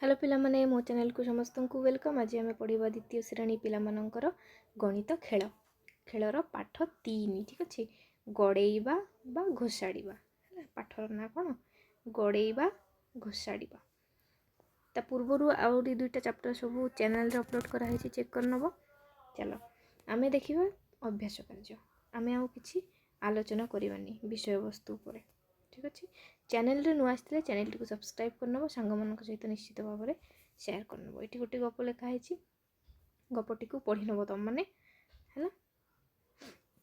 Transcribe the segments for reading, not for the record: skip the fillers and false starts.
Hello पिलामाने मो channel को समस्त को वेलकम। आज आम पढ़ा द्वितीय श्रेणी पिलामानंकर गणित खेल खेलर पाठ 3। ठीक अच्छे गड़ेबा बा घोषाड़ा पाठर ना कौन गड़ेबा घोषाड़ा ता पूर्वर आउरी दुईटा चैप्टर सब चैनल अपलोड कराई चेक कर नब। चलो आम देखा अभ्यास कार्य आम आउ कि आलोचना करवानी विषय वस्तु पर। ठीक अच्छे चैनल रे नुआ आसते चैनल टी सब्सक्राइब करनब सांग मान सहित निश्चित भाव में शेयर करनब। ये गोटे गप लिखाई गपटी को पढ़ी नब तुम मैंने है।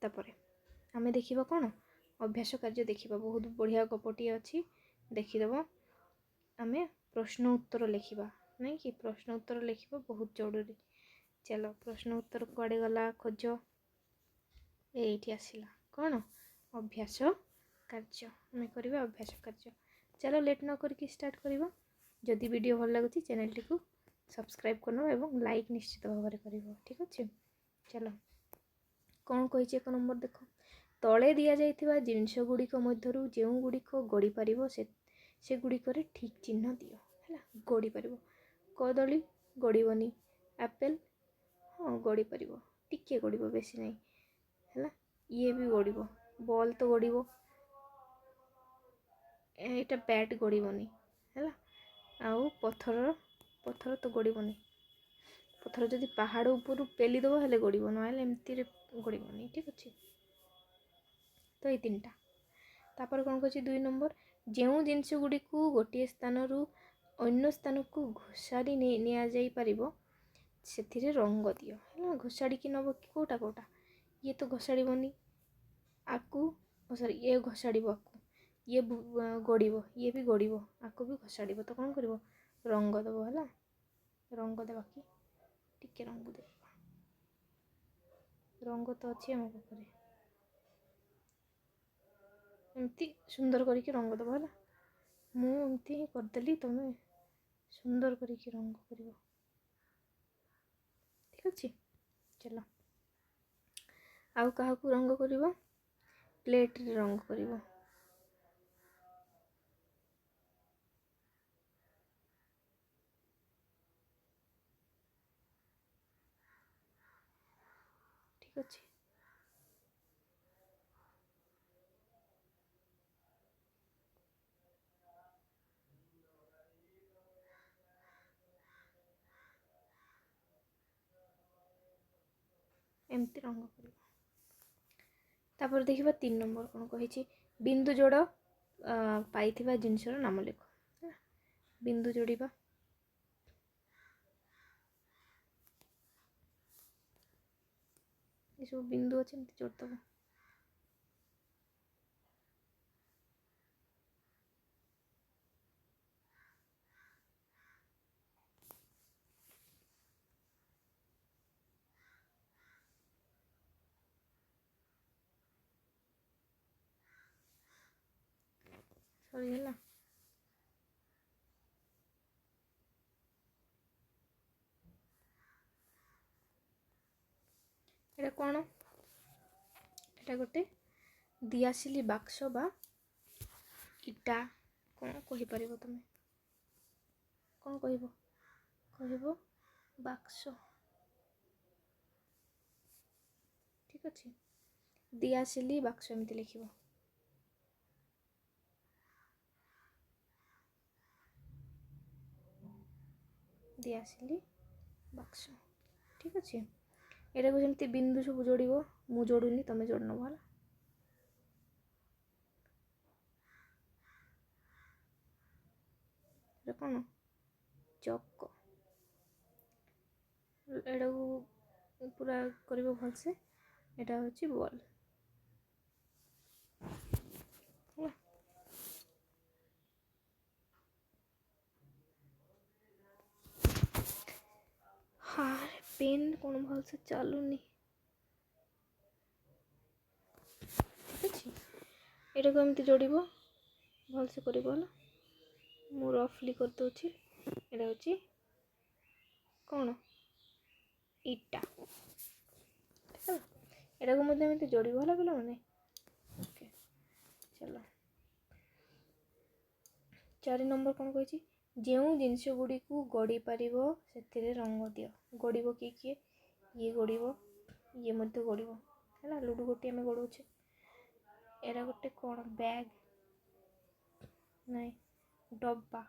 तापर आम देखा कौन अभ्यास कार्य देखा बहुत बढ़िया गपटी अच्छी देखीदेव। आम प्रश्न उत्तर लिखा नहीं कि प्रश्न उत्तर लिखा बहुत जरूरी। चलो प्रश्न उत्तर कुआड़े गला खोज ये आसला कौन अभ्यास कार्य आम करवा अभ्यास कार्य। चलो लेट न करके स्टार्ट करवा। जदि वीडियो भल लगुच चैनल टी को सब्सक्राइब करना एवं लाइक निश्चित भाव में कर। ठीक अच्छे चलो कौन कही एक नंबर देख तले दि जाइथिबा जिनिस गुड़िक मध्यरु जेउ गुड़िक गड़ी पारिबो से गुड़िकर ठीक चिन्ह दियो है। गड़ी पारिबो कदली गड़बनी एप्पल हाँ गड़ी पारिबो टिके गड़िबो बेसी नहीं है। ये भी गड़िबो बॉल तो गड़िबो एटा बैट गड़बनी है। आउ पथर पथर तो गड़बनी पथर जदि पहाड़ ऊपर पेलीदेव हेले गड़ब ना एमती गड़बनी। ठीक अच्छे तो ये तीन टा तापर कौन कह 2 नंबर जो जिनस गुड़ी को गोटे स्थान रु अन्य स्थान को घोषाड़ी नि पारिबो से रंग दियो है। घोषाड़ी की नब कि कोटा कोटा ये तो घोषाड़बनी आकु सॉरी ये घोषाड़ब आकु ये गड़ब ये भी गड़ब आकु भी घोषाड़ब तो कौन कर रंग दब है। रंग देवा कि टिके रंग दे रंग तो अच्छी आम पाखे एमती सुंदर करके रंग दब है। मुझे ही करदेली तुम्हें सुंदर करके रंग कर। ठीक अच्छे चलो आउ क्या रंग कर प्लेट रे रंग कर। ठीक अच्छे एमती रंग कर। तापर देखिबा 3 नंबर कौन कही बिंदु जोड़ पाई जिनसर नाम लिख। बिंदु जोड़िबा ये सब बिंदु अच्छे जोड़देव। सरी है एटा कौन एटा गोटे दिआसिली बाक्स बा इटा कौन कहीपर तुम कौन कह बाक्स। ठीक अच्छे दिआसिली बाक्स एमती लिख दिआसिली बाक्स। ठीक अच्छे एटा को जमी बिंदु सब जोड़ मु जोड़ूनी तुम जोड़ नब है। कौन चक एटा को पूरा कर भलसे एटा हूँ बॉल। हाँ पेन कौन भलसे चलुनी। ठीक अच्छे एटा को एमती जोड़ भलसे कर मु रफली कर दूची। एटा हूँ कौन इटा एटा को एमती जोड़ भला पिला मैंने। ओके चलो 4 नंबर कौन कही ଯେଉଁ ଜିନିଷ ଗୁଡ଼ିକୁ ଗଡ଼ି ପାରିବ ସେଥିରେ ରଙ୍ଗ ଦିଅ। ଗଡ଼ିବ କିଏ କିଏ? ଇଏ ଗଡ଼ିବ, ଇଏ ମଧ୍ୟ ଗଡ଼ିବ ହେଲା। ଲୁଡ଼ୁ ଗୋଟି ଆମେ ଗଡ଼ଉଛେ। ଏରା ଗୋଟେ କ'ଣ ବ୍ୟାଗ୍ ନାଇଁ, ଡବା,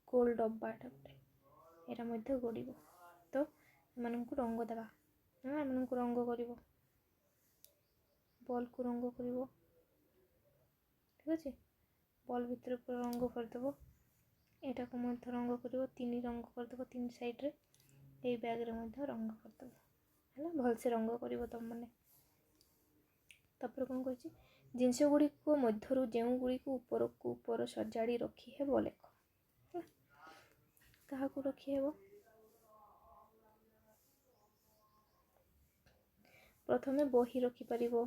ଗୋଲ ଡବା ଏଟା ଗୋଟେ, ଏରା ମଧ୍ୟ ଗଡ଼ିବ। ତ ଏମାନଙ୍କୁ ରଙ୍ଗ ଦେବା। ଏମାନଙ୍କୁ ରଙ୍ଗ କରିବ, ବଲ୍କୁ ରଙ୍ଗ କରିବ, ଠିକ୍ ଅଛି। ବଲ୍ ଭିତରେ ପୁରା ରଙ୍ଗ କରିଦେବ। ଏଟାକୁ ମଧ୍ୟ ରଙ୍ଗ କରିବ, 3 ରଙ୍ଗ କରିଦେବ 3 ସାଇଡ଼୍ରେ। ଏଇ ବ୍ୟାଗ୍ରେ ମଧ୍ୟ ରଙ୍ଗ କରିଦେବ ହେଲା। ଭଲସେ ରଙ୍ଗ କରିବ ତୁମମାନେ। ତାପରେ କ'ଣ କହିଛି, ଜିନିଷ ଗୁଡ଼ିକ ମଧ୍ୟରୁ ଯେଉଁ ଗୁଡ଼ିକୁ ଉପରକୁ ଉପର ସଜାଡ଼ି ରଖି ହେବ ଲେଖ ହେଲା। କାହାକୁ ରଖି ହେବ? ପ୍ରଥମେ ବହି ରଖିପାରିବ,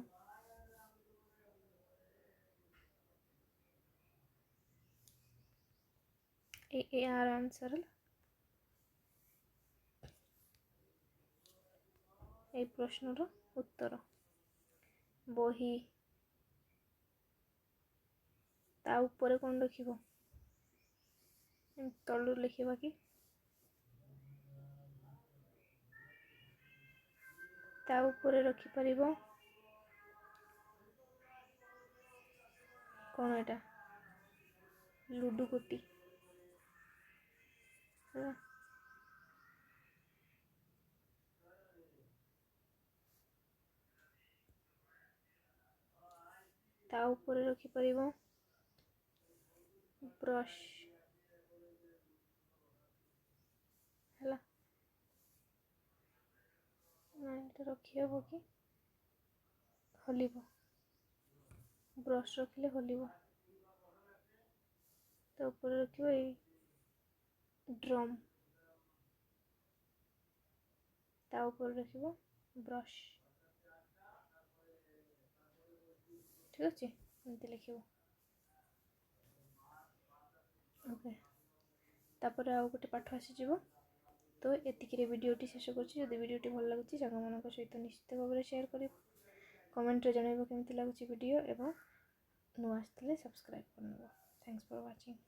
ଏହାର ଆନ୍ସର୍ ହେଲା। এই ପ୍ରଶ୍ନର ଉତ୍ତର ବହି। ତା ଉପରେ କ'ଣ ରଖିବ? ତଳୁ ଲେଖିବା କି? ତା ଉପରେ ରଖିପାରିବ କ'ଣ? ଏଟା ଲୁଡ଼ୁ ଗୋଟି ହେଲା। ତା ଉପରେ ରଖିପାରିବ ବ୍ରଶ ହେଲା। ନା ଏଟା ରଖିହେବ କି? ହଲିବ। ବ୍ରଶ ରଖିଲେ ହଲିବ। ତା ଉପରେ ରଖିବ ଏଇ ଡ୍ରମ୍, ତା ଉପରେ ରଖିବ ବ୍ରଶ, ଠିକ୍ ଅଛି। ଏମିତି ଲେଖିବ। ଓକେ, ତାପରେ ଆଉ ଗୋଟେ ପାଠ ଆସିଯିବ। ତ ଏତିକିରେ ଭିଡ଼ିଓଟି ଶେଷ କରୁଛି। ଯଦି ଭିଡ଼ିଓଟି ଭଲ ଲାଗୁଛି ସାଙ୍ଗମାନଙ୍କ ସହିତ ନିଶ୍ଚିତ ଭାବରେ ସେୟାର କରିବ। କମେଣ୍ଟରେ ଜଣାଇବ କେମିତି ଲାଗୁଛି ଭିଡ଼ିଓ, ଏବଂ ନୂଆ ଆସିଥିଲେ ସବସ୍କ୍ରାଇବ୍ କରିନେବ। Thanks for watching.